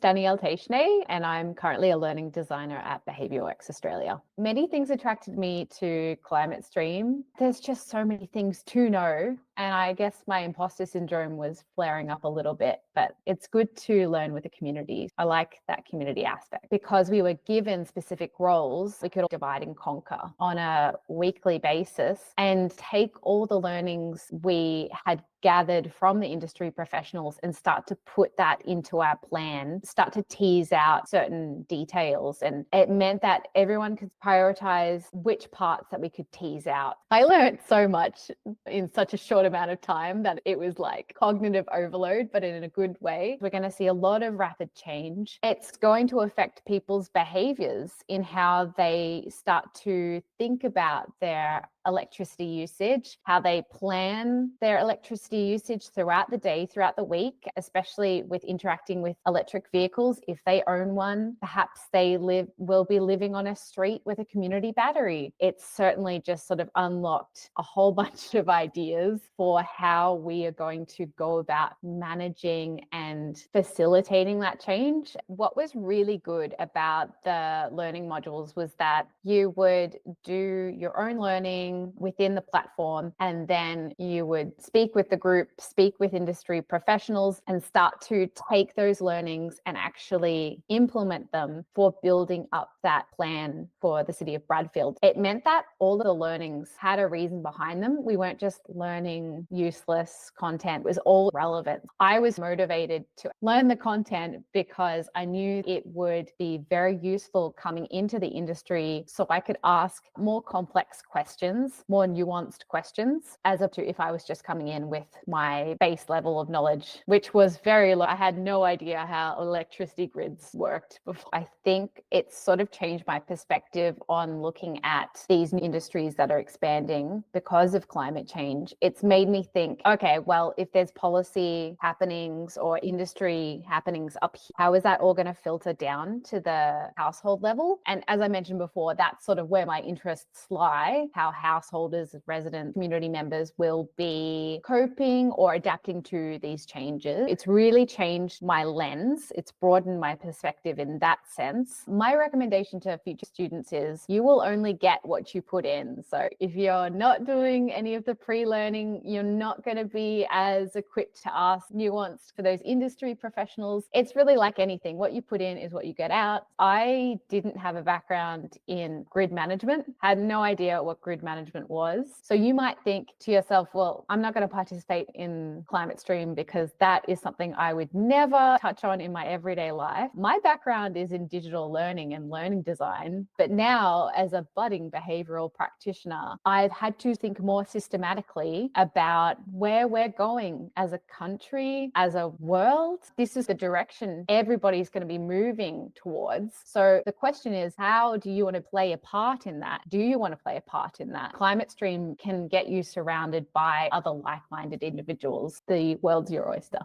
Danielle, and I'm currently a learning designer at Behaviour Works Australia. Many things attracted me to Climate Stream. There's just so many things to know, and I guess my imposter syndrome was flaring up a little bit, but it's good to learn with the community. I like that community aspect. Because we were given specific roles, we could divide and conquer on a weekly basis and take all the learnings we had gathered from the industry professionals and start to put that into our plan, start to tease out certain details. And it meant that everyone could prioritize which parts that we could tease out. I learned so much in such a short amount of time that it was like cognitive overload, but in a good way. We're going to see a lot of rapid change. It's going to affect people's behaviors in how they start to think about their electricity usage, how they plan their electricity usage throughout the day, throughout the week, especially with interacting with electric vehicles. If they own one, perhaps they will be living on a street with a community battery. It's certainly just sort of unlocked a whole bunch of ideas for how we are going to go about managing and facilitating that change. What was really good about the learning modules was that you would do your own learning within the platform, and then you would speak with the group, speak with industry professionals, and start to take those learnings and actually implement them for building up that plan for the city of Bradfield. It meant that all of the learnings had a reason behind them. We weren't just learning useless content, it was all relevant. I was motivated to learn the content because I knew it would be very useful coming into the industry, so I could ask more complex questions, more nuanced questions, as opposed to if I was just coming in with my base level of knowledge, which was very low. I had no idea how electricity grids worked before. I think it's sort of changed my perspective on looking at these new industries that are expanding because of climate change. It's made me think, okay, well, if there's policy happenings or industry happenings up here, how is that all going to filter down to the household level? And as I mentioned before, that's sort of where my interests lie, how householders, residents, community members will be coping or adapting to these changes. It's really changed my lens. It's broadened my perspective in that sense. My recommendation to future students is you will only get what you put in. So if you're not doing any of the pre-learning, you're not going to be as equipped to ask nuanced for those industry professionals. It's really like anything. What you put in is what you get out. I didn't have a background in grid management, had no idea what grid management was. So you might think to yourself, well, I'm not going to participate in Climate Stream because that is something I would never touch on in my everyday life. My background is in digital learning and learning design, but now as a budding behavioral practitioner, I've had to think more systematically about where we're going as a country, as a world. This is the direction everybody's going to be moving towards. So the question is, how do you want to play a part in that? Do you want to play a part in that? Climate Stream can get you surrounded by other like-minded individuals. The world's your oyster.